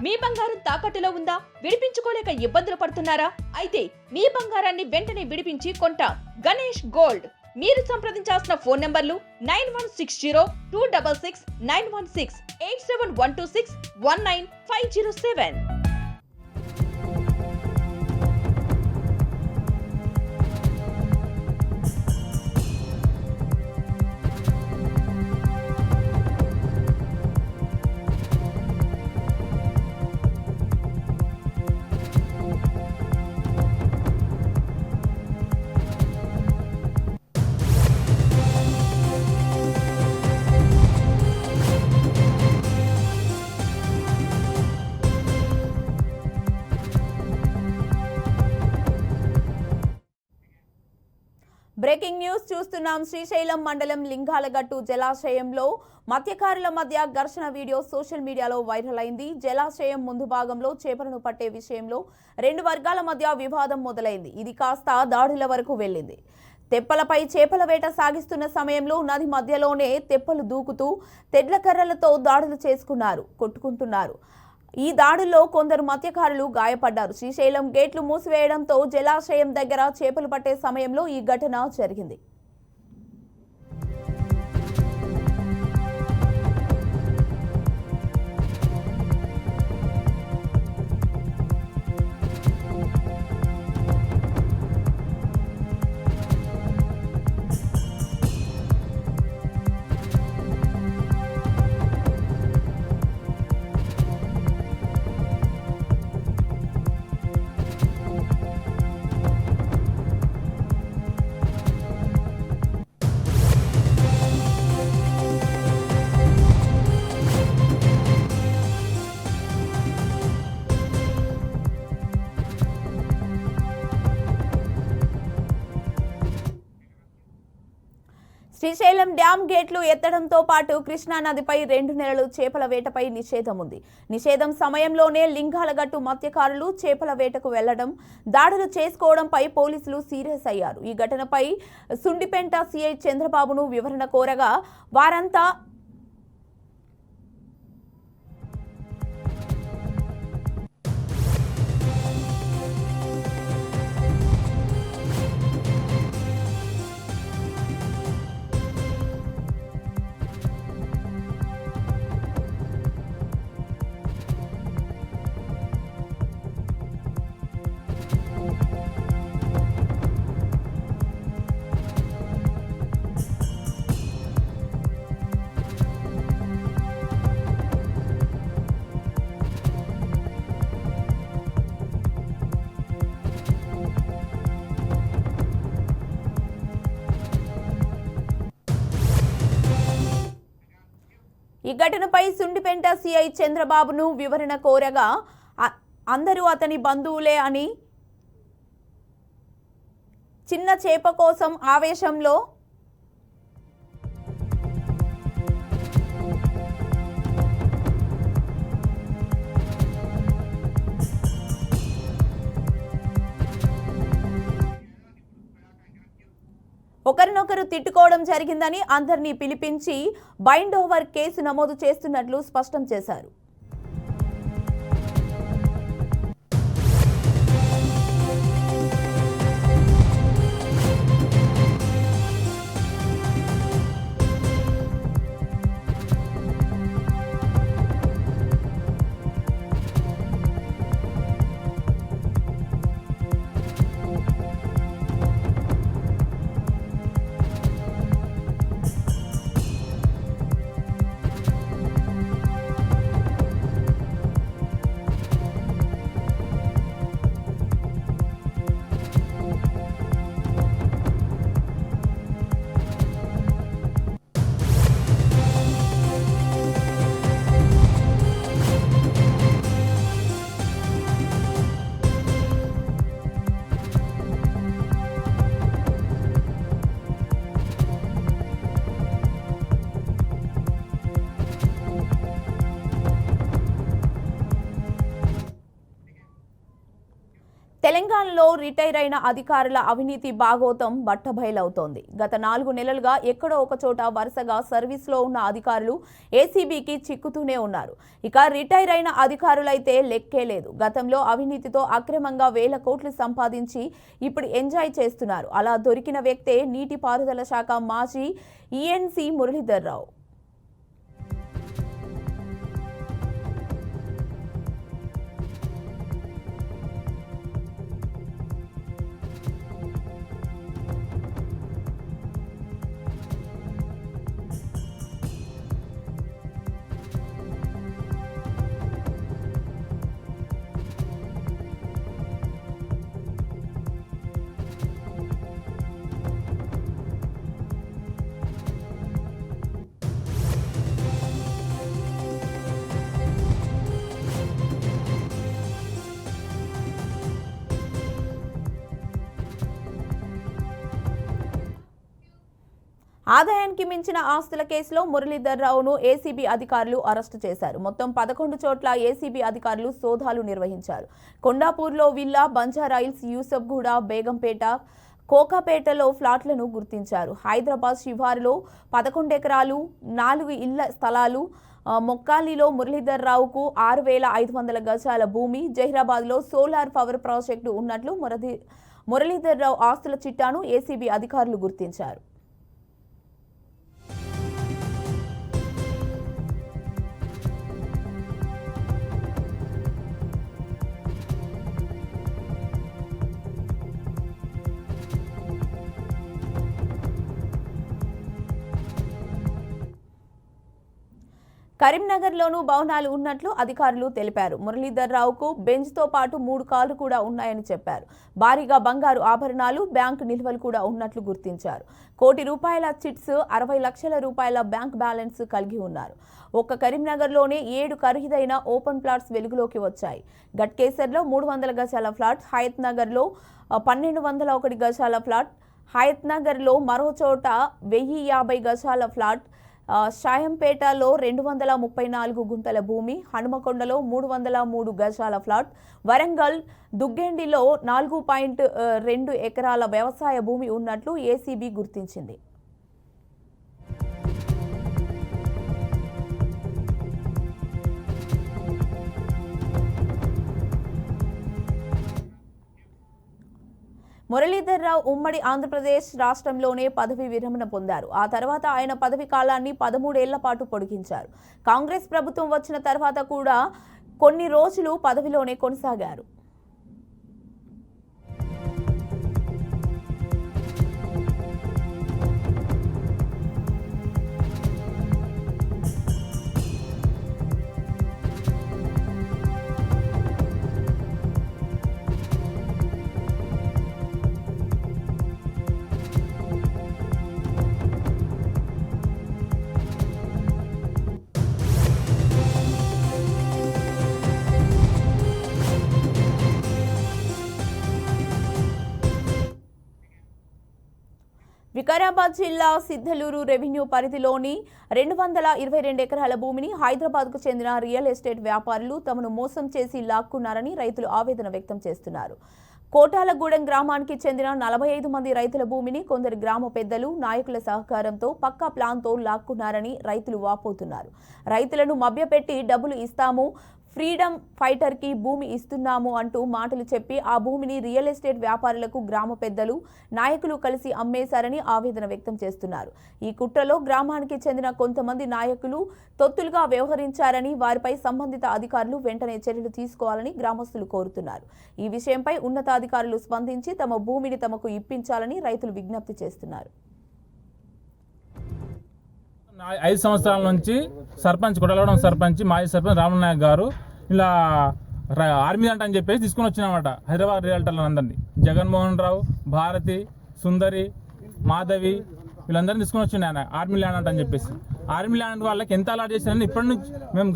మీ బంగారం తాకట్టులో ఉందా? విడిపించుకోలేక ఇబ్బందులు పడుతున్నారా? అయితే మీ బంగారాన్ని వెంటనే విడిపించి కొంటాం. గణేష్ గోల్డ్. మీరు సంప్రదించాల్సిన ఫోన్ నంబర్లు 9160-266-916, 8712619507. బ్రేకింగ్ న్యూస్ చూస్తున్నాం. శ్రీశైలం మండలం లింగాలగట్టు జలాశయంలో మత్స్యకారుల మధ్య ఘర్షణ వీడియో సోషల్ మీడియాలో వైరల్ అయింది. జలాశయం ముందు భాగంలో చేపలను పట్టే విషయంలో రెండు వర్గాల మధ్య వివాదం మొదలైంది. ఇది కాస్త దాడుల వరకు వెళ్ళింది. తెప్పలపై చేపల వేట సాగిస్తున్న సమయంలో నది మధ్యలోనే తెప్పలు దూకుతూ తెడ్ల కర్రలతో దాడులు కొట్టుకుంటున్నారు. ఈ దాడుల్లో కొందరు మత్స్యకారులు గాయపడ్డారు. శ్రీశైలం గేట్లు మూసివేయడంతో జలాశయం దగ్గర చేపలు పట్టే సమయంలో ఈ ఘటన జరిగింది. శ్రీశైలం డ్యాం గేట్లు ఎత్తడంతో పాటు కృష్ణా నదిపై 2 నెలలు చేపల వేటపై నిషేధం ఉంది. నిషేధం సమయంలోనే లింగాలగట్టు మత్స్యకారులు చేపల వేటకు వెళ్లడం, దాడులు చేసుకోవడంపై పోలీసులు సీరియస్ అయ్యారు. ఈ ఘటనపై సుండిపెంట సిఐ చంద్రబాబును వివరణ కోరగా వారంతా ఈ ఘటనపై సుండిపెంట సిఐ చంద్రబాబును వివరణ కోరగా అందరూ అతని బంధువులే అని, చిన్న చేప కోసం ఆవేశంలో ఒకరినొకరు తిట్టుకోవడం జరిగిందని అందరినీ పిలిపించి బైండ్ ఓవర్ కేసు నమోదు చేస్తున్నట్లు స్పష్టం చేశారు. తెలంగాణలో రిటైర్ అయిన అధికారుల అవినీతి బాగోతం బట్టబయలవుతోంది. గత 4 నెలలుగా ఎక్కడో ఒక చోట వరుసగా సర్వీస్లో ఉన్న అధికారులు ఏసీబీకి చిక్కుతూనే ఉన్నారు. ఇక రిటైర్ అయిన అధికారులైతే లెక్కే లేదు. గతంలో అవినీతితో అక్రమంగా వేల కోట్లు సంపాదించి ఇప్పుడు ఎంజాయ్ చేస్తున్నారు. అలా దొరికిన వ్యక్తే నీటిపారుదల శాఖ మాజీ ఈఎన్సీ మురళీధర్ రావు. ఆదాయానికి మించిన ఆస్తుల కేసులో మురళీధర్ రావును ఏసీబీ అధికారులు అరెస్టు చేశారు. మొత్తం 11 చోట్ల ఏసీబీ అధికారులు సోదాలు నిర్వహించారు. కొండాపూర్లో విల్లా, బంజారాయిల్స్, యూసఫ్గూడ, బేగంపేట, కోకాపేటలో ఫ్లాట్లను గుర్తించారు. హైదరాబాద్ శివారులో 11 ఎకరాలు, 4 ఇళ్ల స్థలాలు, మొక్కాలిలో మురళీధర్ రావుకు 6,500 గజాల భూమి, జహీరాబాద్లో సోలార్ పవర్ ప్రాజెక్టు ఉన్నట్లు మురళీధర్ రావు ఆస్తుల చిట్టాను ఏసీబీ అధికారులు గుర్తించారు. కరీంనగర్లోనూ భవనాలు ఉన్నట్లు అధికారులు తెలిపారు. మురళీధర్ రావుకు బెంచ్తో పాటు 3 కార్లు కూడా ఉన్నాయని చెప్పారు. భారీగా బంగారు ఆభరణాలు, బ్యాంకు నిల్వలు కూడా ఉన్నట్లు గుర్తించారు. ₹1 కోటి చిట్స్, 60 లక్షల రూపాయల బ్యాంక్ బ్యాలెన్స్ కలిగి ఉన్నారు. ఒక్క కరీంనగర్లోనే 7 ఖరీదైన ఓపెన్ ప్లాట్స్ వెలుగులోకి వచ్చాయి. గట్కేసర్లో 300 గజాల ఫ్లాట్, హయత్ నగర్లో 1201 గజాల ఫ్లాట్, హయత్ నగర్లో మరో చోట 1050 గజాల ఫ్లాట్, షాయంపేటలో 234 గుంటల భూమి, హనుమకొండలో 303 గజాల ఫ్లాట్, వరంగల్ దుగ్గెండిలో 4.2 ఎకరాల వ్యవసాయ భూమి ఉన్నట్లు ఏసీబీ గుర్తించింది. మురళీధర్ రావు ఉమ్మడి ఆంధ్రప్రదేశ్ రాష్ట్రంలోనే పదవి విరమణ పొందారు. ఆ తర్వాత ఆయన పదవి కాలాన్ని 13 ఏళ్ల పాటు పొడిగించారు. కాంగ్రెస్ ప్రభుత్వం వచ్చిన తర్వాత కూడా కొన్ని రోజులు పదవిలోనే కొనసాగారు. వికారాబాద్ జిల్లా సిద్ధలూరు రెవెన్యూ పరిధిలోని 222 ఎకరాల భూమిని హైదరాబాద్కు చెందిన రియల్ ఎస్టేట్ వ్యాపారులు తమను మోసం చేసి లాక్కున్నారని రైతులు ఆవేదన వ్యక్తం చేస్తున్నారు. కోటాలగూడెం గ్రామానికి చెందిన 45 మంది రైతుల భూమిని కొందరు గ్రామ పెద్దలు, నాయకుల సహకారంతో పక్కా ప్లాన్తో లాక్కున్నారని రైతులు వాపోతున్నారు. రైతులను మభ్యపెట్టి డబ్బులు ఇస్తాము, ఫ్రీడమ్ ఫైటర్కి భూమి ఇస్తున్నాము అంటూ మాటలు చెప్పి ఆ భూమిని రియల్ ఎస్టేట్ వ్యాపారులకు గ్రామ పెద్దలు, నాయకులు కలిసి అమ్మేశారని ఆవేదన వ్యక్తం చేస్తున్నారు. ఈ కుట్రలో గ్రామానికి చెందిన కొంతమంది నాయకులు తొత్తులుగా వ్యవహరించారని, వారిపై సంబంధిత అధికారులు వెంటనే చర్యలు తీసుకోవాలని గ్రామస్తులు కోరుతున్నారు. ఈ విషయంపై ఉన్నతాధికారులు స్పందించి తమ భూమిని తమకు ఇప్పించాలని రైతులు విజ్ఞప్తి చేస్తున్నారు. 5 సంవత్సరాల నుంచి సర్పంచ్ కొడలవడం సర్పంచ్ మాజీ సర్పంచ్ రామనాయక్ గారు ఇలా ఆర్మీ అంట అని చెప్పేసి తీసుకుని వచ్చినమాట హైదరాబాద్ రియల్టర్లను అందరినీ. జగన్మోహన్ రావు, భారతి, సుందరి, మాధవి వీళ్ళందరినీ తీసుకుని వచ్చింది ఆయన ఆర్మీ ల్యాండ్ అంట అని చెప్పేసి. ఆర్మీ ల్యాండ్ వాళ్ళకి ఎంత అలాట్ చేశారని ఇప్పటి నుంచి మేము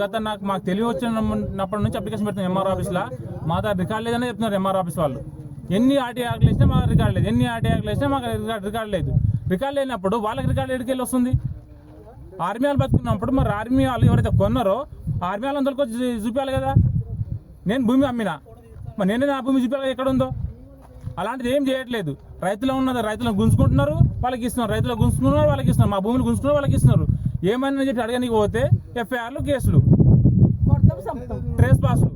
మాకు తెలివి వచ్చినప్పటి నుంచి అప్లికేషన్ పెడుతున్నాం ఎంఆర్ ఆఫీస్లో. మా దగ్గర రికార్డ్ లేదని చెప్తున్నారు ఎంఆర్ ఆఫీస్ వాళ్ళు. ఎన్ని ఆర్టీ యాక్ట్లు వేసినా మాకు రికార్డ్ లేదు, ఎన్ని ఆర్టీ యాక్ట్లు వేసినా మాకు రికార్డ్ లేదు. రికార్డ్ లేనప్పుడు వాళ్ళకి రికార్డు ఎడికెళ్ళి వస్తుంది? ఆర్మీ వాళ్ళు బతుకున్నప్పుడు మరి ఆర్మీ వాళ్ళు ఎవరైతే కొన్నారో ఆర్మీ వాళ్ళని తొలకొచ్చి చూపించాలి కదా. నేను భూమి అమ్మినా, మరి నేనే నా భూమి చూపాలి ఎక్కడ ఉందో. అలాంటిది ఏం చేయట్లేదు. రైతులు ఉన్నది రైతులను గుంజుకుంటున్నారు, వాళ్ళకి ఇస్తున్నారు, రైతులు గుంజుకున్నారు, వాళ్ళకి ఇస్తున్నారు, మా భూమిని గుంజుకున్నారు, వాళ్ళకి ఇస్తున్నారు. ఏమైనా చెప్పి అడగడానికి పోతే ఎఫ్ఐఆర్లు, కేసులు, ట్రేస్ పాసులు.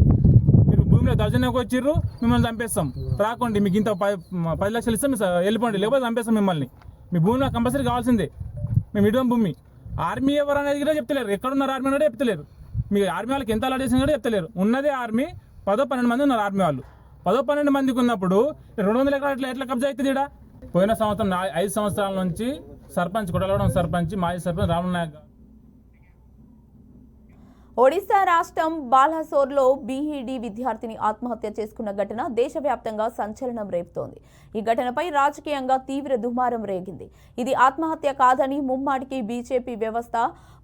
మీరు భూమిలో దర్జనకు వచ్చిర్రు, మిమ్మల్ని చంపేస్తాం, రాకండి, మీకు ఇంత 10 లక్షలు ఇస్తాం, వెళ్ళిపోండి, లేకపోతే చంపేస్తాం మిమ్మల్ని. మీ భూమిలో కంపల్సరీ కావాల్సిందే. మేము ఇవ్వం భూమి. ఆర్మీ ఎవరు అనేది కూడా చెప్తలేరు. ఎక్కడున్నారు ఆర్మీ అనేది చెప్తలేరు. మీ ఆర్మీ వాళ్ళకి ఎంత అలాట్ చేసిన కూడా చెప్తలేరు. ఉన్నదే ఆర్మీ 10-12 మంది ఉన్నారు ఆర్మీ వాళ్ళు. 10-12 మందికి ఉన్నప్పుడు 200 ఎకరాలు ఎట్లా కబ్జా అవుతుంది ఇక్కడ? పోయిన సంవత్సరం 5 సంవత్సరాల నుంచి సర్పంచ్ కొడలవడం సర్పంచ్, మాజీ సర్పంచ్ రాములు నాయక్ గారు. ఒడిశా రాష్ట్రం బాలాసోర్లో బీఈడీ విద్యార్థిని ఆత్మహత్య చేసుకున్న ఘటన దేశవ్యాప్తంగా సంచలనం రేపుతోంది. ఈ ఘటనపై రాజకీయంగా తీవ్ర దుమారం రేగింది. ఇది ఆత్మహత్య కాదని, ముమ్మాటికి బీజేపీ వ్యవస్థ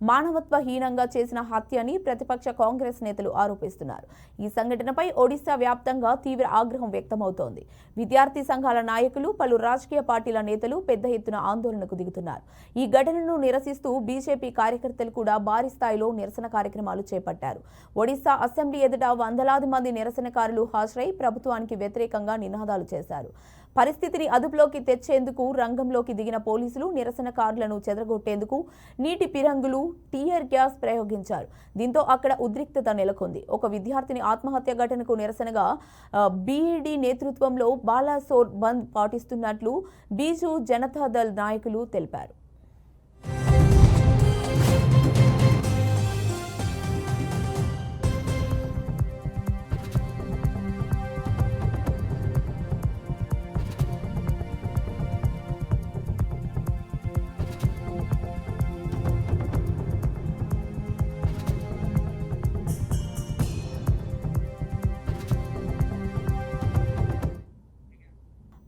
మానవత్వహీనంగా చేసిన హత్య అని ప్రతిపక్ష కాంగ్రెస్ నేతలు ఆరోపిస్తున్నారు. ఈ సంఘటనపై ఒడిశా వ్యాప్తంగా తీవ్ర ఆగ్రహం వ్యక్తమవుతోంది. విద్యార్థి సంఘాల నాయకులు, పలు రాజకీయ పార్టీల నేతలు పెద్ద ఎత్తున ఆందోళనకు దిగుతున్నారు. ఈ ఘటనను నిరసిస్తూ బీజేపీ కార్యకర్తలు కూడా భారీ స్థాయిలో నిరసన కార్యక్రమాలు చేపట్టారు. ఒడిశా అసెంబ్లీ ఎదుట వందలాది మంది నిరసనకారులు హాజరై ప్రభుత్వానికి వ్యతిరేకంగా నినాదాలు చేశారు. పరిస్థితిని అదుపులోకి తెచ్చేందుకు రంగంలోకి దిగిన పోలీసులు నిరసనకారులను చెదరగొట్టేందుకు నీటి పిరంగులు, టీయర్ గ్యాస్ ప్రయోగించారు. దీంతో అక్కడ ఉద్రిక్తత నెలకొంది. ఒక విద్యార్థిని ఆత్మహత్య ఘటనకు నిరసనగా బీఈడీ నేతృత్వంలో బాలాసోర్ బంద్ పాటిస్తున్నట్లు బీజు జనతాదళ్ నాయకులు తెలిపారు.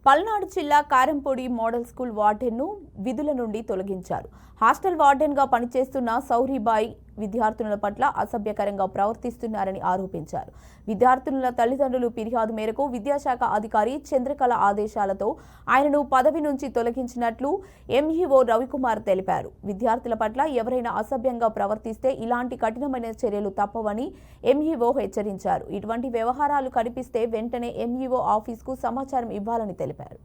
పల్నాడు జిల్లా కారంపొడి మోడల్ స్కూల్ వార్డెన్ను విధుల నుండి తొలగించారు. హాస్టల్ వార్డెన్గా పనిచేస్తున్న సౌరిబాయి విద్యార్థినుల పట్ల అసభ్యకరంగా ప్రవర్తిస్తున్నారని ఆరోపించారు. విద్యార్థినుల తల్లిదండ్రులు ఫిర్యాదు మేరకు విద్యాశాఖ అధికారి చంద్రకళ ఆదేశాలతో ఆయనను పదవి నుంచి తొలగించినట్లు ఎంఈఓ రవికుమార్ తెలిపారు. విద్యార్థుల పట్ల ఎవరైనా అసభ్యంగా ప్రవర్తిస్తే ఇలాంటి కఠినమైన చర్యలు తప్పవని ఎంఈఓ హెచ్చరించారు. ఇటువంటి వ్యవహారాలు కనిపిస్తే వెంటనే ఎంఈఓ ఆఫీస్కు సమాచారం ఇవ్వాలని తెలిపారు.